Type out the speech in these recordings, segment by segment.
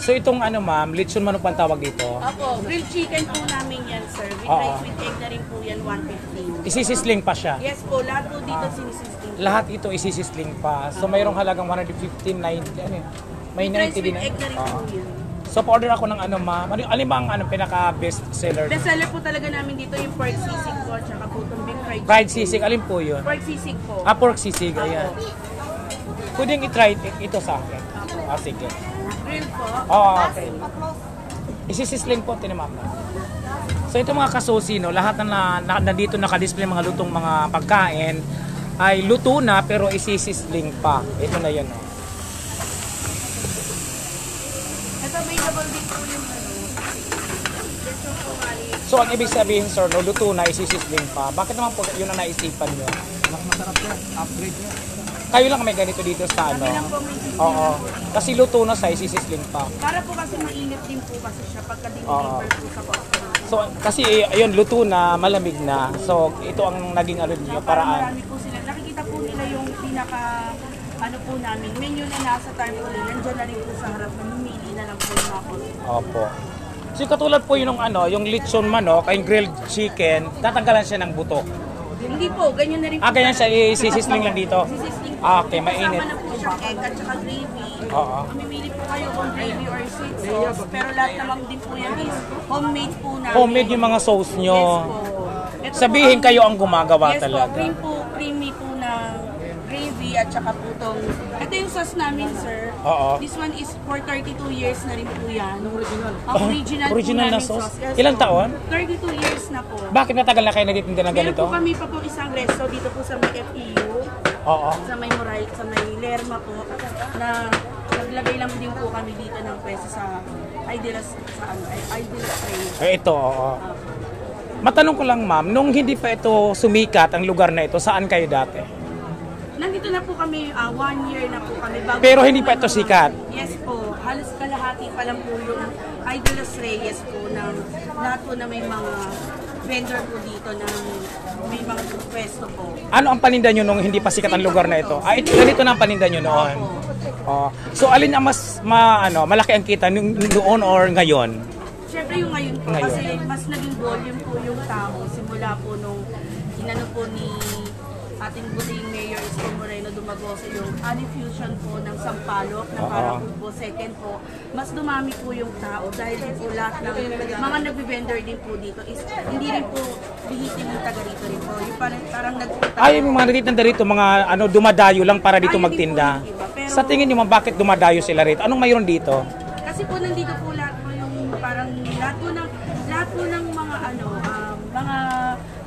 So itong ano ma'am, lechon manok pang tawag dito? Opo, grilled chicken po namin yan, sir. With rice with egg na rin po yan, 150. Isisisling pa siya? Yes po, lahat po dito sinisisling. Lahat ito isisisling pa. So mayroong halagang 115, 90, ano yun? May 90 din. Rice with egg na rin po yan. So pa-order ako ng ano ma'am, ano bang pinaka best seller? Best seller po talaga namin dito yung pork sisig po at saka po itong big fried Fried sisig, alin po yun? Pork sisig po. Pork sisig, ayan. Pwedeng i-try ito sa akin. Sige. Grill po. Okay. Isisisling po, tinimam na. So ito mga kasusi, no, lahat na nandito naka-display mga lutong mga pagkain ay luto na pero isisisling pa. Ito na yun. No. Ito available din po yung So ang ibig sabihin sir, no, luto na isisisling pa. Bakit naman po yun ang naisipan nyo? Mas masarap yan. Upgrade nyo. Kayo lang may ganito dito sa ano? Oo. Kasi luto na sa isisisling pa. Para po kasi mainit din po kasi siya pagka diniliver po sa customer. So kasi ayun luto na, malamig na. So ito ang naging ano niyo paraan. Marami po sila. Nakikita po nila yung pinaka ano po namin. Menu na nasa tarpaulin. Nandiyan na rin po sa harap. Mamimili na lang po yung mga customer. Opo. So katulad po yung ano, yung lechon manok, ay grilled chicken, tatanggalan siya ng buto. Hindi po, ganyan na rin po. Ganyan siya, isisisling lang dito. Sisisling po. Okay, mainit. Kasama na po siyang egg at saka gravy. Oo. Mamimili po kayo kung gravy or sweet sauce. Pero lahat naman din po yan is homemade po namin. Homemade yung mga sauce nyo. Yes po. Ito Sabihin po, kayo ang gumagawa yes talaga. Yes po, creamy po ng gravy at saka po itong... Ito yung sauce namin, sir. Oo. This one is for 32 years na rin po yan. Original. Original po na namin sauce? Yes, Ilang po. taon? 32 years na po. Bakit matagal na kayo nagtitinda ng Meron ganito? po kami pa po isang resto dito po sa may FEU. Oo. Sa may Moray, sa may Lerma po. Na naglagay lang din po kami dito ng pwesto sa Idealas Trail. Ito, oo. Matanong ko lang ma'am, nung hindi pa ito sumikat ang lugar na ito, saan kayo dati? Nandito na po kami, 1 year na po kami. Bago Pero hindi pa ito sikat? Yes po, halos kalahati pa lang po yung Idolas Reyes po ng lahat po na may mga vendor po dito na may mga pwesto po. Ano ang paninda nyo nung hindi pa sikat ang lugar na ito? Ganito na ang paninda nyo noon? So alin ang mas malaki ang kita noon or ngayon? Siyempre yung ngayon po, kasi mas naging volume po yung tao simula po nung inano po ni ating buting Mayor Isko Moreno Dumagoso yung Fusion po ng Sampaloc na parang po second po, mas dumami po yung tao dahil din po lahat ng mga nagbe-vendor din po dito is hindi rin po bihitin yung taga rito rin po. Yung parang nagpunta. Yung mga nagtitinda rito, mga dumadayo lang para dito magtinda. Sa tingin nyo bakit dumadayo sila rito? Anong mayroon dito? Kasi po nandito po lahat po yung parang lahat po ng mga mga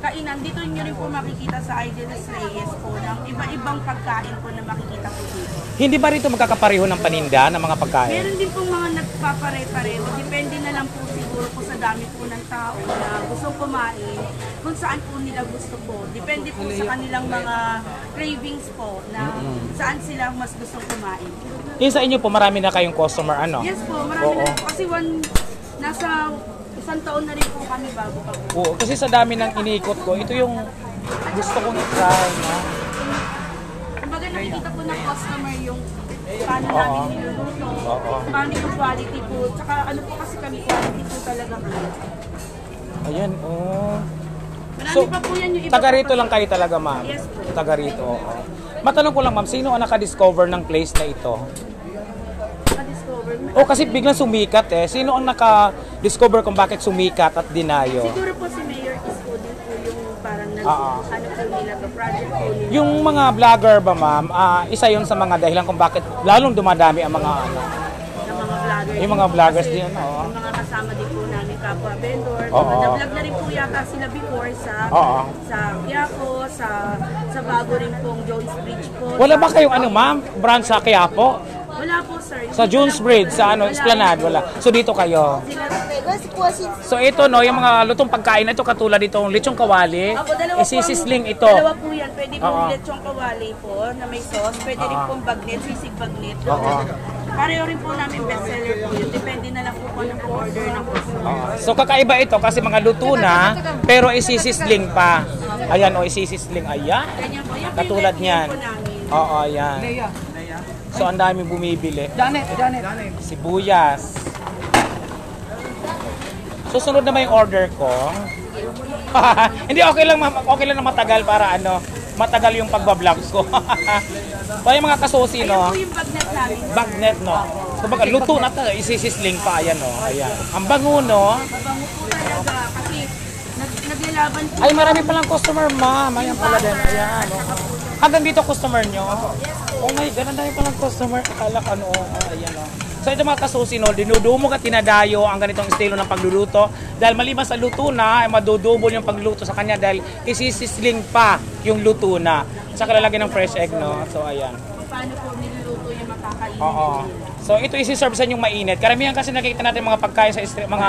kainan. Dito nyo rin po makikita sa Idealas Reyes po ng iba-ibang pagkain po na makikita po dito. Hindi ba rito magkakapareho ng paninda ng mga pagkain? Meron din pong mga nagpapare-pareho. Depende na lang po siguro po sa dami po ng tao na gusto kumain, kung saan po nila gusto po. Depende po sa kanilang mga cravings po na saan sila mas gustong kumain. Sa inyo po marami na kayong customer Yes po, marami na. Kasi nasa isang taon na rin po kami bago pa po. Oo, kasi sa dami ng iniikot ko, ito yung gusto kong i-try. Kumbaga nakikita po ng customer yung paano namin niluluto, paano yung quality po, tsaka ano po kasi kami, quality po talaga kami. Ayan, Marami So, pa po yan yung iba taga po rito lang kayo talaga, ma'am? Yes po. Taga rito, oo. Matanong ko lang, ma'am, sino ang naka-discover ng place na ito? Naka-discover. Kasi biglang sumikat Sino ang naka-discover kung bakit sumikat at dinayo? Siguro po si Mayor Isko din po yung parang ano po nila, project po nila. Yung mga vlogger ba, ma'am, isa yun sa mga dahilan kung bakit lalong dumadami ang mga ng mga vloggers. Yung mga vloggers din, Yung mga kasama din po namin kapwa vendor. Oo. Na-vlog na rin po yata sila before sa Quiapo, sa bago rin pong Jones Bridge po. Wala ba kayong ma'am, branch sa Quiapo? Wala po, sir. Sa Jones Bridge, sa Esplanade, wala. So dito kayo. So ito yung mga lutong pagkain ito katulad itong lechong kawali, isisisling ito. Dalawa po yan. Pwede pong lechong kawali po na may sauce. Pwede rin pong bagnet, sisig bagnet. Pareho rin po namin bestseller po yun. Depende na lang po kung anong order ng customer. So kakaiba ito kasi mga luto na, pero isisisling pa. Ayan isisisling. Ayan. Ganyan po. Yan po Katulad yung niyan. po namin. Ayan. So ang dami bumibili. Janet. Sibuyas. Susunod na may order ko. Hindi, okay lang na matagal para matagal yung pagbablog ko. Kaya mga kasusi, no? Ito yung bagnet namin. Bagnet, no? Kumbaga, luto na to, isisisling pa, ayan, no? Ayan. Ang bango, no? Mabango po talaga kasi naglalaban po. Ay, marami palang customer, ma'am. Ayan pala din, ayan, no? Hanggang dito customer nyo? Oh my God, ang dami palang customer. Akala ka, no? Ayan, no? So ito mga kasusi, no, dinudumog at tinadayo ang ganitong estilo ng pagluluto. Dahil maliban sa luto na, ay madudubol yung pagluto sa kanya dahil isisisling pa yung luto na. Saka lalagyan ng fresh egg, no? So ayan. Paano po niluluto yung makakainin? Oo. So ito isi-serve sa inyong mainit. Karamihan kasi nakikita natin mga pagkain sa mga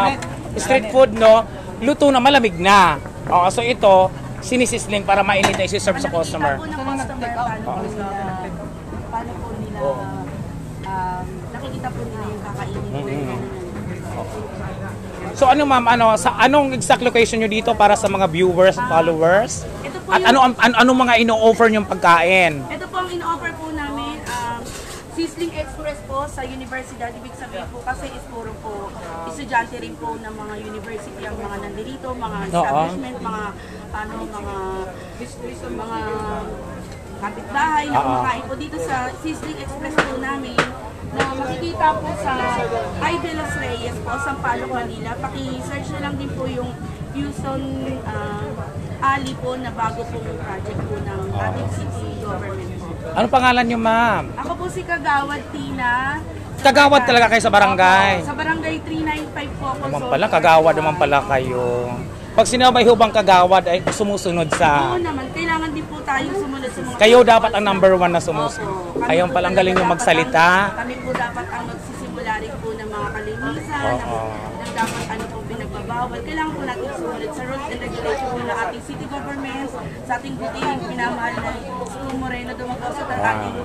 street food, no? Luto na, malamig na. Oo, so ito, sinisisling para mainit na isi-serve sa customer. Paano po ng customer, paano po nila nakikita po nila yung kakainin po yung So ano ma'am, anong exact location nyo dito para sa mga viewers, followers? Ito po At yung, ano mga ino-offer nyong pagkain? ito po ang in-offer po namin, Sizzling Express po sa universidad. Ibig sabihin po kasi is puro po estudyante rin po ng mga university ang mga nandito, mga establishment, mga kapitbahay na kumakain po dito sa Sizzling Express po namin na makikita po sa Ay de los Reyes po, Sampaloc, Manila. Paki-search na lang din po yung Houston Ali po na bago pong project po ng ating city government po. Ano pangalan nyo ma'am? Ako po si Kagawad Tina. Kagawad talaga kayo sa barangay? Opo, sa barangay 395 po ako. Naman pala, kagawad naman pala kayo. Pag sinabay hubang kagawad ay sumusunod sa... Oo naman, kailangan din po tayong sumunod sa mga... Kayo dapat ang number 1 na sumusunod. Opo. Kayo palang galing yung magsalita. Kami po dapat ang magsisimula rin po ng mga kalinisan, ng dapat ano pong pinagbabawal. Kailangan po natin sumunod sa rules and regulations po ng ating city government, sa ating buting pinamahal na Isko Moreno Dumagoso, at ating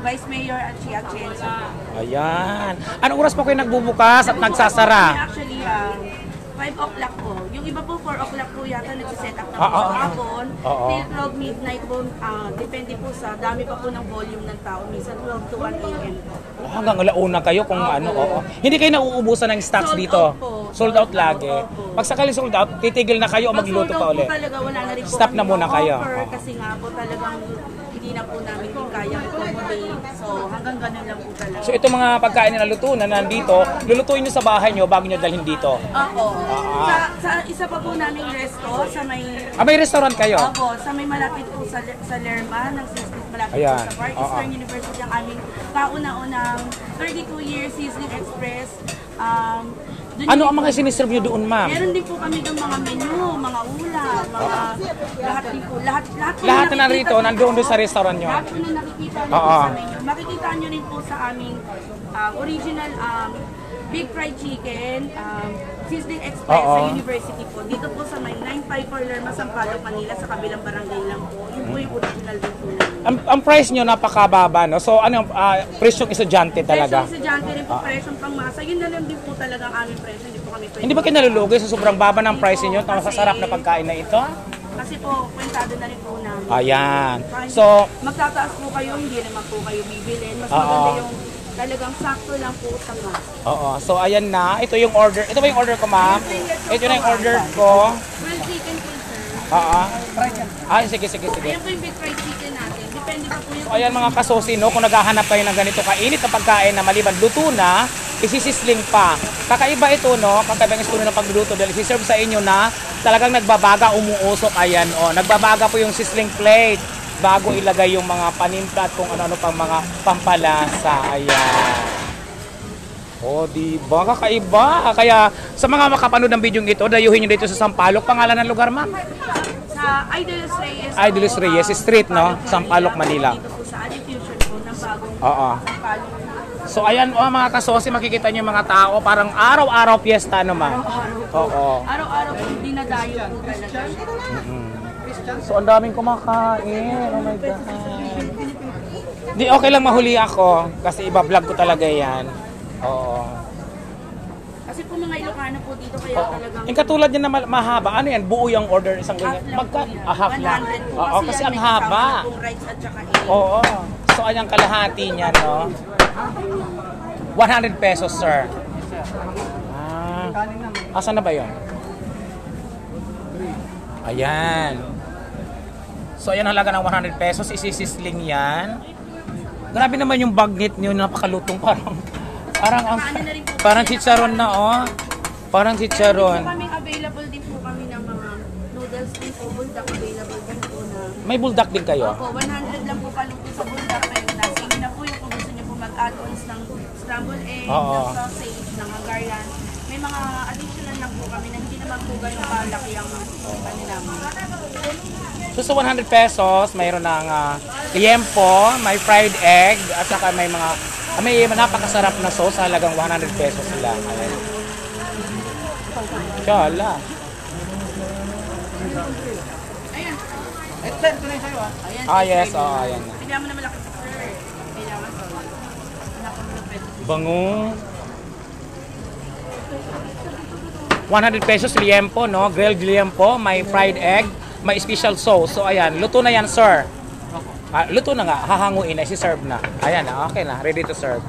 Vice Mayor at Chia Atienza. Ayan. Anong oras po kayo nagbubukas at nagsasara? Actually, 5 o'clock po. Yung iba po 4 o'clock po yata nagsiset up na po Oo. sa hapon. Oo. Till 12 midnight po. Depende po sa dami pa po ng volume ng tao. Minsan 12 to 1 a.m. po. Hanggang alauna kayo kung oo. Hindi kayo nauubusan ng stocks Sold dito? out po. Sold out lagi? Opo. Pag sakali sold out, titigil na kayo o magluto Pag pa sold out ulit? po talaga, wala na rin po Stop kami na muna kayo. offer Oo. kasi nga po talagang hindi na po namin din kaya accommodate. So hanggang ganun lang po talaga. So itong mga pagkain na luto na nandito, lulutuin nyo sa bahay nyo bago nyo dalhin dito? Opo. Sa isa pa po naming resto sa may... May restaurant kayo? Opo, sa may malapit po sa Lerma ng Sizzling, malapit Ayan. po sa Far Eastern University ang aming kauna-unang 32-year Sizzling Express. Ano ang mga siniserve nyo doon, ma'am? Meron din po kami doon mga menu, mga ulam, mga lahat din po. Lahat Lahat na narito, nandoon doon sa restaurant nyo? Lahat po na nakikita nyo Oo. po sa menu. Makikita nyo rin po sa aming original Big Fried Chicken, Sizzling Express Oo. sa University po. Dito po sa may 954 Lerma, Sampaloc, Manila, sa kabilang barangay lang po. Yun po yung original din po namin. Ang price nyo napakababa, no? So ano, presyong estudyante talaga? Presyong estudyante rin po, presyong pangmasa. Yun na lang din po talaga ang aming presyo. Hindi po kami pwede. Hindi ba kayo nalulugi sa sobrang baba ng price niyo na masasarap na pagkain na ito? Kasi po, kwentado na rin po namin. Ayan. Kahit So, magtataas po kayo, hindi naman po kayo bibilin. Mas Oo. maganda yung talagang sakto lang po sa mas. oo. So ayan na. Ito yung order. Ito ba yung order ko, ma'am? Ito na yung order ko. Well, chicken po, sir. Oo. Ay, sige. Ayan po yung big fried chicken natin. Depende pa po yung... So ayan mga kasusi, no? Kung naghahanap kayo ng ganito kainit na pagkain na maliban luto na, isisisling pa. Kakaiba ito, no? Kakaiba yung estilo ng pagluluto dahil isiserve sa inyo na talagang nagbabaga, umuusok. Ayan, oh. Nagbabaga po yung sizzling plate bago ilagay yung mga panimpla at kung ano-ano pang mga pampalasa. Ayan. Oh, di ba? Kakaiba. Kaya sa mga makapanood ng video ito, dayuhin nyo dito sa Sampaloc. Pangalan ng lugar, ma'am? Sa Idols Reyes. Idols Reyes Street, no? Sampaloc, Manila. Dito po sa Ali Fusion po ng bagong Oo. Sampaloc. So ayan, oh, mga kasosi, makikita nyo yung mga tao. Parang araw-araw piyesta naman. Oo. Araw-araw po dinadayo po talaga. So ang daming kumakain. Oh my God. Di okay lang mahuli ako kasi iba-vlog ko talaga yan. Oo. Kasi po mga Ilocano po dito kaya talagang... Yung katulad niya na mahaba, ano yan? Buo yung order isang ganyan. Half lang. 100 po. Oo, kasi ang haba. Pong rice at saka egg. Oo. So ayan kalahati niya, no? 100 pesos, sir. Yes, sir. Ah, Kanin na, may asan na ba yun? Ayan. So, ayan ang halaga ng 100 pesos. Isisisling yan. Grabe naman yung bagnet niyo, napakalutong parang parang chicharon na, oh. Parang chicharon. Kaming available din po kami ng mga noodles din po. Buldak available din po na. May buldak din kayo? Opo, 100 lang po kaluto sa buldak. Pero nasa inyo na po yung kung gusto niyo po mag-add-ons ng scrambled egg, Oo. ng sausage, ng garland. May mga additional lang po kami na hindi naman po ganun kalaki ang namin. So sa 100 pesos, mayroon ng liempo, may fried egg, at saka may mga may napakasarap na sauce, halagang 100 pesos lang. Ayan. Tsala. Ayan. Eh, sir, ito na yung sa'yo, ah. Ayan. Ah, yes. Oh, ayan. Bigyan mo na malaki, sir. Kailangan po. Nakamulupit. Bango. 100 pesos liempo, no? Grilled liempo, may fried egg, may special sauce. So ayan, luto na yan, sir. Luto na nga, hahanguin na, si-serve na. Ayan, okay na, ready to serve.